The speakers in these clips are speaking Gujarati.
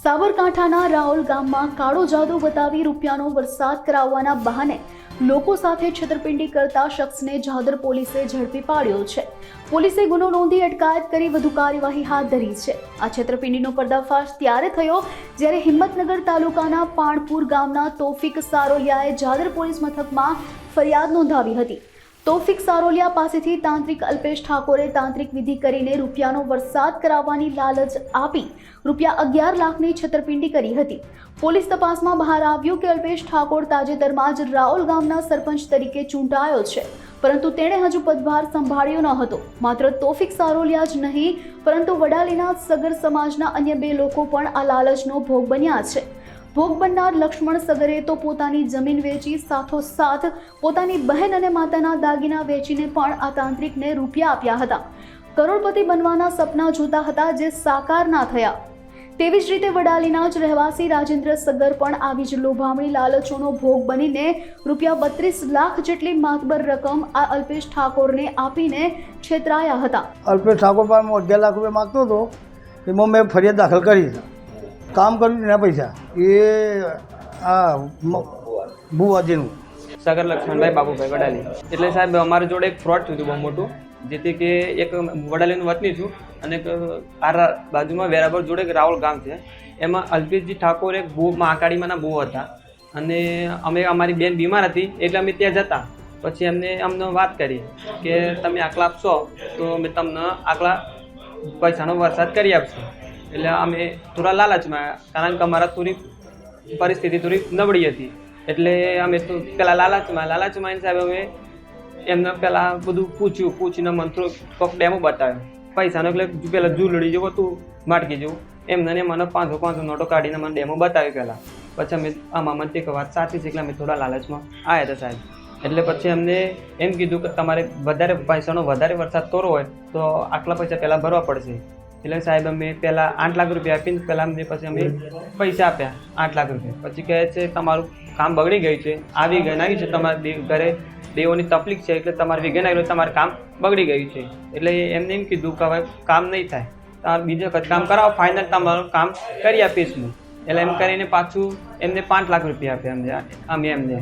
સાબરકાંઠાના રાઓલ ગામમાં કાળો જાદુ બતાવી રૂપિયાનો વરસાદ કરાવવાના બહાને લોકો સાથે છેતરપિંડી કરતા શખ્સને જાદર પોલીસે ઝડપી પાડ્યો છે. પોલીસે ગુનો નોંધી અટકાયત કરી વધુ કાર્યવાહી હાથ ધરી છે. આ છેતરપિંડીનો પર્દાફાશ ત્યારે થયો જ્યારે હિંમતનગર તાલુકાના પાણપુર ગામના તોફિક સારોલિયાએ જાદર પોલીસ મથકમાં ફરિયાદ નોંધાવી હતી. તોફિક સારોલિયા પાસેથી તાંત્રિક અલ્પેશ ઠાકોરે તાંત્રિક વિધિ કરીને રૂપિયાનો વરસાદ કરાવવાની લાલચ આપી રૂપિયા 11 લાખની છેતરપિંડી કરી હતી. પોલીસ તપાસમાં બહાર આવ્યું કે અલ્પેશ ઠાકોર તાજેતરમાં જ રાઓલ ગામના સરપંચ તરીકે ચૂંટાયો છે, પરંતુ તેણે હજુ પદભાર સંભાળ્યો ન હતો. માત્ર તોફિક સારોલિયા જ નહીં, પરંતુ વડાલીના સગર સમાજના અન્ય 2 લોકો પણ આ લાલચનો ભોગ બન્યા છે. ભોગ બનનાર લક્ષ્મણ સગરે તો પોતાની જમીન વેચી સાથોસાથ પોતાની બહેન અને માતાના દાગીના વેચીને પણ આ તાંત્રિકને રૂપિયા આપ્યા હતા. કરોડપતિ બનવાના સપના જોતા હતા જે સાકાર ના થયા. તેવી જ રીતે વડાલીના જ રહેવાસી રાજેન્દ્ર સગર પણ આવી જ લોભામણી લાલચોનો ભોગ બનીને રૂપિયા 32 લાખ જેટલી માતબર રકમ આ અલ્પેશ ઠાકોરને આપીને છેતરાયા હતા. અલ્પેશ ઠાકોર પાસે 11 લાખ રૂપિયા માગતો હતો. એમાં મેં ફરિયાદ દાખલ કરી. કામ કર્યું એના પૈસા એ આ ભુવાજીનું સગર લક્ષ્મણભાઈ બાબુભાઈ વડાલી. એટલે સાહેબ અમારી જોડે એક ફ્રોડ થયું હતું બહુ મોટું, જેથી કે એક વડાલીનું વતની છું અને એક આ બાજુમાં વેરાબર જોડે એક રાવલ ગામ છે. એમાં અલ્પેશજી ઠાકોર એક બહુ આકાડીમાંના બહુ હતા અને અમે અમારી બેન બીમાર હતી એટલે અમે ત્યાં જતા. પછી અમને વાત કરી કે તમે આટલા આપશો તો અમે તમને આટલા પૈસાનો વરસાદ કરી આપશું. એટલે અમે થોડા લાલચમાં, કારણ કે અમારા થોડી પરિસ્થિતિ થોડી નબળી હતી, એટલે અમે તો પેલા લાલચમાં સાહેબ અમે એમને પહેલાં બધું પૂછીને મંત્રો કોક ડેમો બતાવ્યો પૈસાનો. એટલે પહેલાં ઝૂલડી જેવું હતું, માટકી જેવું, એમને મને 500 નોટો કાઢીને મને ડેમો બતાવ્યો પહેલાં. પછી અમે આમાં મને તે વાત સાચી છે એટલે અમે થોડા લાલચમાં આવ્યા હતા સાહેબ. એટલે પછી અમને એમ કીધું કે તમારે વધારે પૈસાનો વધારે વરસાદ કરવો હોય તો આટલા પૈસા પહેલાં ભરવા પડશે. એટલે સાહેબ અમે પહેલાં 8 લાખ રૂપિયા આપીને પહેલાં અમને પછી અમે પૈસા આપ્યા 8 લાખ રૂપિયા. પછી કહે છે તમારું કામ બગડી ગયું છે, આવી ગયું છે, તમારા ઘરે દેવોની તકલીફ છે એટલે તમારે વિઘન આવ્યું, તમારું કામ બગડી ગયું છે. એટલે એમને એમ કીધું કે હવે કામ નહીં થાય, તમારે બીજે વખત કામ કરાવો, ફાઇનલ તમારું કામ કરી આપીશ હું. એટલે એમ કરીને પાછું એમને 5 લાખ રૂપિયા આપ્યા અમે એમને.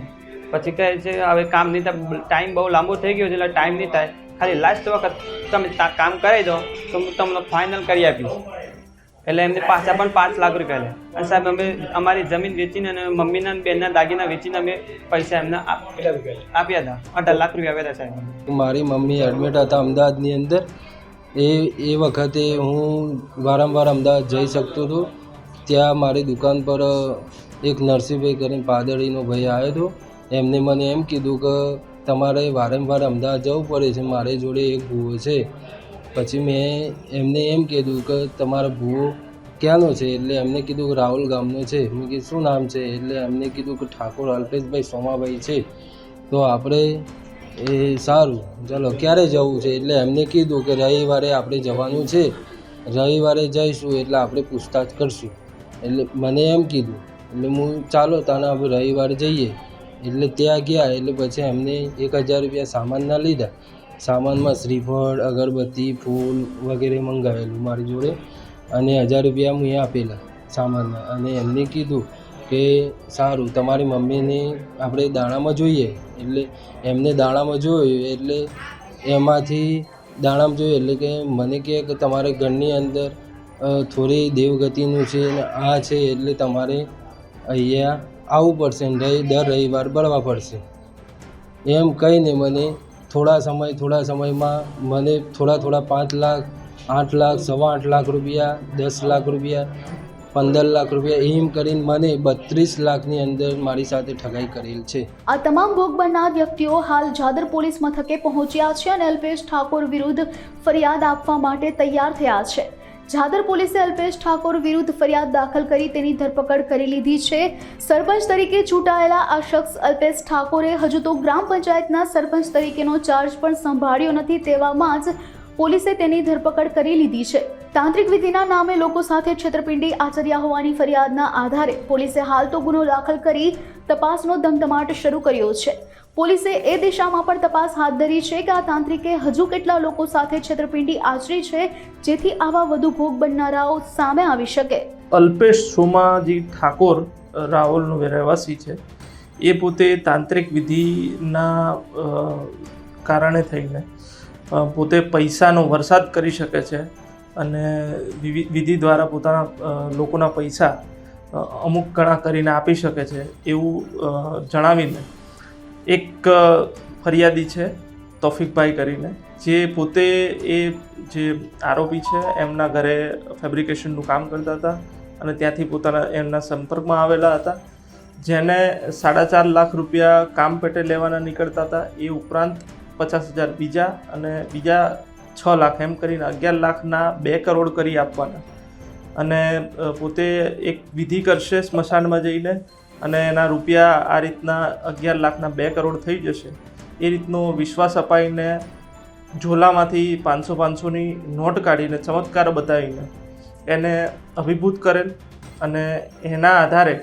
પછી કહે છે હવે કામ નહીં થાય, ટાઈમ બહુ લાંબો થઈ ગયો છે એટલે ટાઈમ નહીં થાય, ખાલી લાસ્ટ વખત તમે કામ કરાવી દો તો હું તમને ફાઇનલ કરી આપીશ. એટલે એમને પાછા પણ 5 લાખ રૂપિયા લે. અને સાહેબ અમે અમારી જમીન વેચીને અને મમ્મીના અને બેનના દાગીના વેચીને અમે પૈસા એમને આપ્યા હતા. 18 લાખ રૂપિયા આપ્યા હતા સાહેબ. મારી મમ્મી એડમિટ હતા અમદાવાદની અંદર. એ વખતે હું વારંવાર અમદાવાદ જઈ શકતો હતો. ત્યાં મારી દુકાન પર એક નરસિંહભાઈ કરીને પાદળીનો ભાઈ આવ્યો હતો. એમને મને એમ કીધું કે તમારે વારંવાર અમદાવાદ જવું પડે છે, મારી જોડે એક ભૂવો છે. પછી મેં એમને એમ કીધું કે તમારો ભૂવો ક્યાંનો છે? એટલે એમને કીધું કે રાહુલ ગામનો છે. મેં કીધું શું નામ છે? એટલે એમને કીધું કે ઠાકોર અલ્પેશભાઈ સોમાભાઈ છે. તો આપણે એ સારું, ચાલો ક્યારે જવું છે? એટલે એમને કીધું કે રવિવારે આપણે જવાનું છે, રવિવારે જઈશું એટલે આપણે પૂછતાછ કરશું. એટલે મને એમ કીધું. એટલે હું ચાલો તને હવે રવિવારે જઈએ. એટલે ત્યાં ગયા. એટલે પછી એમને 1000 રૂપિયા સામાનના લીધા. સામાનમાં શ્રીફળ, અગરબત્તી, ફૂલ વગેરે મંગાવેલું મારી જોડે અને 1000 રૂપિયા હું આપેલા સામાનના. અને એમને કીધું કે સારું તમારી મમ્મીને આપણે દાણામાં જોઈએ. એટલે એમને દાણામાં જોયું, એટલે એમાંથી દાણામાં જોયું એટલે કે મને કહે કે તમારે ઘરની અંદર થોડી દેવગતિનું છે ને આ છે, એટલે તમારે અહીંયા આવવું પડશે ને દર રવિવાર બળવા પડશે. એમ કહીને મને થોડા સમયમાં મને થોડા 5 લાખ, 8 લાખ, 8.25 લાખ રૂપિયા, 10 લાખ રૂપિયા, 15 લાખ રૂપિયા એમ કરીને મને 32 લાખની અંદર મારી સાથે ઠગાઈ કરેલ છે. આ તમામ ભોગ બનનાર વ્યક્તિઓ હાલ જાદર પોલીસ મથકે પહોંચ્યા છે અને અલ્પેશ ઠાકોર વિરુદ્ધ ફરિયાદ આપવા માટે તૈયાર થયા છે. જાદર પોલીસે અલ્પેશ ઠાકોર વિરુદ્ધ ફરિયાદ દાખલ કરી તેની ધરપકડ કરી લીધી છે. સરપંચ તરીકે ચૂંટાયેલા આ શખ્સ અલ્પેશ ઠાકોરે હજુ તો ગ્રામ પંચાયતના સરપંચ તરીકેનો ચાર્જ પણ સંભાળ્યો નથી. તેવામાં જ પોલીસે તેની ધરપકડ કરી લીધી છે. તાંત્રિક વિધિના નામે લોકો સાથે છેતરપિંડી આચર્યા હોવાની ફરિયાદના આધારે પોલીસે હાલ તો ગુનો દાખલ કરી તપાસનો ધમધમાટ શરૂ કર્યો છે. પોલીસે એ દિશામાં પણ તપાસ હાથ ધરી છે કે આ તાંત્રિકે હજુ કેટલા લોકો સાથે છેતરપિંડી આચરી છે, જેથી આવા વધુ ભોગ બનનારાઓ સામે આવી શકે. અલ્પેશ સોમાજી ઠાકોર રાવલનો રહેવાસી છે. એ પોતે તાંત્રિક વિધિના કારણે થઈને પોતે પૈસાનો વરસાદ કરી શકે છે અને વિધિ દ્વારા પોતાના લોકોના પૈસા અમુક ઘણા કરીને આપી શકે છે એવું જણાવીને એક ફરિયાદી છે તોફિકભાઈ કરીને, જે પોતે એ જે આરોપી છે એમના ઘરે ફેબ્રિકેશનનું કામ કરતા હતા અને ત્યાંથી પોતાના એમના સંપર્કમાં આવેલા હતા, જેને 4.5 લાખ રૂપિયા કામ પેટે લેવાના નીકળતા હતા. એ ઉપરાંત 50,000 બીજા અને બીજા 6 લાખ એમ કરીને 11 લાખના 2 કરોડ કરી આપવાના. અને પોતે એક વિધિ કરશે સ્મશાનમાં જઈને અને એના રૂપિયા આ રીતના 11 લાખના 2 કરોડ થઈ જશે એ રીતનો વિશ્વાસ અપાઈને ઝોલામાંથી 500-500ની નોટ કાઢીને ચમત્કાર બતાવીને એને અભિભૂત કરેલ અને એના આધારે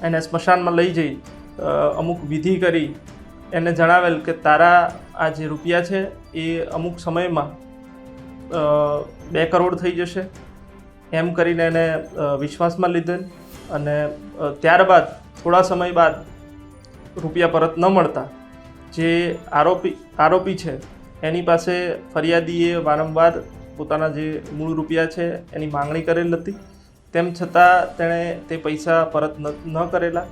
એને સ્મશાનમાં લઈ જઈ અમુક વિધિ કરી એને જણાવેલ કે તારા આ જે રૂપિયા છે એ અમુક સમયમાં 2 કરોડ થઈ જશે એમ કરીને એને વિશ્વાસમાં લીધેલ. અને ત્યારબાદ થોડા સમય બાદ રૂપિયા પરત ન મળતા જે આરોપી છે એની પાસે ફરિયાદીએ વારંવાર પોતાના જે મૂળ રૂપિયા છે એની માંગણી કરેલ હતી, તેમ છતાં તેણે તે પૈસા પરત ન કરેલા.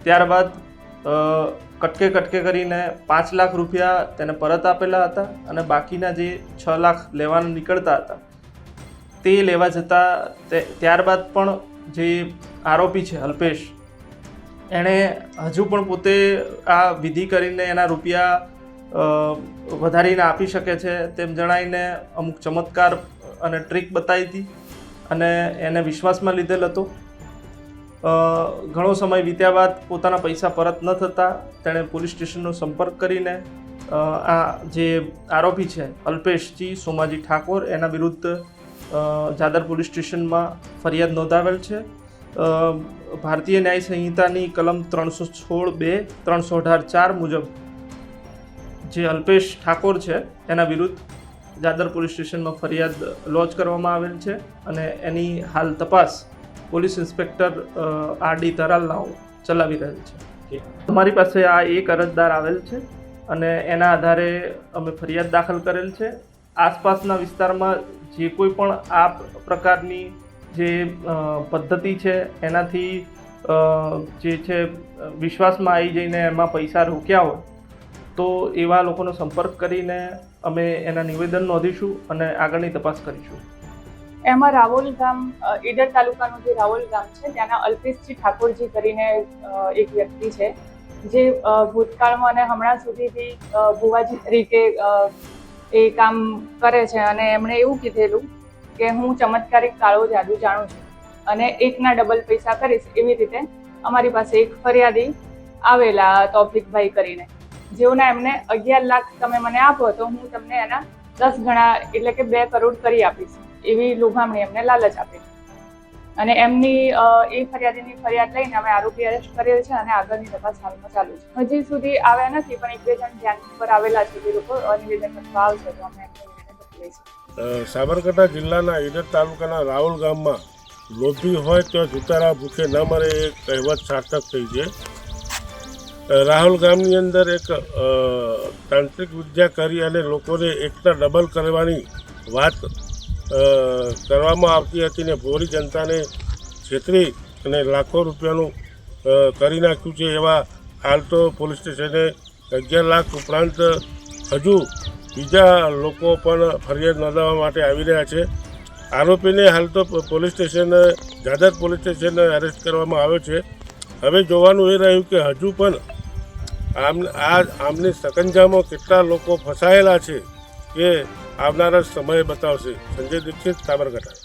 ત્યારબાદ કટકે કરીને 5 લાખ રૂપિયા તેને પરત આપેલા હતા અને બાકીના જે 6 લાખ લેવાના નીકળતા હતા તે લેવા જતાં ત્યારબાદ પણ જે આરોપી છે અલ્પેશ, એણે હજુ પણ પોતે આ વિધિ કરીને એના રૂપિયા વધારીને આપી શકે છે તેમ જણાવીને અમુક ચમત્કાર અને ટ્રીક બતાવી હતી અને એને વિશ્વાસમાં લીધેલ હતો. ઘણો સમય વીત્યા બાદ પોતાના પૈસા પરત ન થતાં તેણે પોલીસ સ્ટેશનનો સંપર્ક કરીને આ જે આરોપી છે અલ્પેશજી સોમાજી ઠાકોર એના વિરુદ્ધ જાદર પોલીસ સ્ટેશનમાં ફરિયાદ નોંધાવેલ છે. ભારતીય ન્યાય સંહિતાની કલમ 316(2), 318(4) મુજબ જે અલ્પેશ ઠાકોર છે એના વિરુદ્ધ જાદર પોલીસ સ્ટેશનમાં ફરિયાદ લોન્ચ કરવામાં આવેલ છે અને એની હાલ તપાસ પોલીસ ઇન્સ્પેક્ટર R.D. તરાલનાઓ ચલાવી રહેલ છે. અમારી પાસે આ એક અરજદાર આવેલ છે અને એના આધારે અમે ફરિયાદ દાખલ કરેલ છે. આસપાસના વિસ્તારમાં જે કોઈ પણ આ પ્રકારની જે પદ્ધતિ છે એનાથી જે છે વિશ્વાસમાં આવી જઈને એમાં પૈસા રોક્યા હોય તો એવા લોકોનો સંપર્ક કરીને અમે એના નિવેદન નોંધીશું અને આગળની તપાસ કરીશું. એમાં રાવલ ગામ, ઈડર તાલુકાનું જે રાવલ ગામ છે ત્યાંના અલ્પેશજી ઠાકોરજી કરીને એક વ્યક્તિ છે જે ભૂતકાળમાં અને હમણાં સુધીથી ભુવાજી તરીકે એ કામ કરે છે અને એમણે એવું કીધેલું કે હું ચમત્કારિક કાળો જાદુ જાણું છું અને એકના ડબલ પૈસા કરીશ. એવી રીતે અમારી પાસે એક ફરિયાદી આવેલા તોફિકભાઈ કરીને, જેઓના એમને 11 લાખ તમે મને આપો તો હું તમને એના 10 ગણા એટલે કે 2 કરોડ કરી આપીશ એવી લોભામણી એમને લાલચ આપી. અને એમની એ ફરિયાદીની ફરિયાદ લઈને અમે આરોપી અરેસ્ટ કરેલ છે અને આગળની તપાસ હાલમાં ચાલુ છે. હજી સુધી આવ્યા નથી પણ 1-2 જણ ધ્યાન પર આવેલા છે. જે લોકો નિવેદન કરવા આવશે તો અમે નિવેદન લઈશું. સાબરકાંઠા જિલ્લાના ઈડર તાલુકાના રાવલ ગામમાં લોભી હોય તો જુતારા ભૂખે ન મરે એ કહેવત સાર્થક થઈ છે. રાહુલ ગામની અંદર એક તાંત્રિક વિદ્યા કરી અને લોકોને એકતા ડબલ કરવાની વાત કરવામાં આવતી હતી ને ભોળી જનતાને છેતરી અને લાખો રૂપિયાનું કરી નાખ્યું છે. એવા હાલ તો પોલીસ સ્ટેશને 11 લાખ ઉપરાંત હજુ બીજા લોકો પણ ફરિયાદ નોંધાવવા માટે આવી રહ્યા છે. આરોપીને હાલ તો પોલીસ સ્ટેશન જાદર પોલીસ સ્ટેશન અરેસ્ટ કરવામાં આવ્યો છે. હવે જોવાનું એ રહ્યું કે હજુ પણ આમની સકંજામાં કેટલા લોકો ફસાયેલા છે કે આવનારા સમય બતાવશે. સંજય દીક્ષિત, સાબરકાંઠા.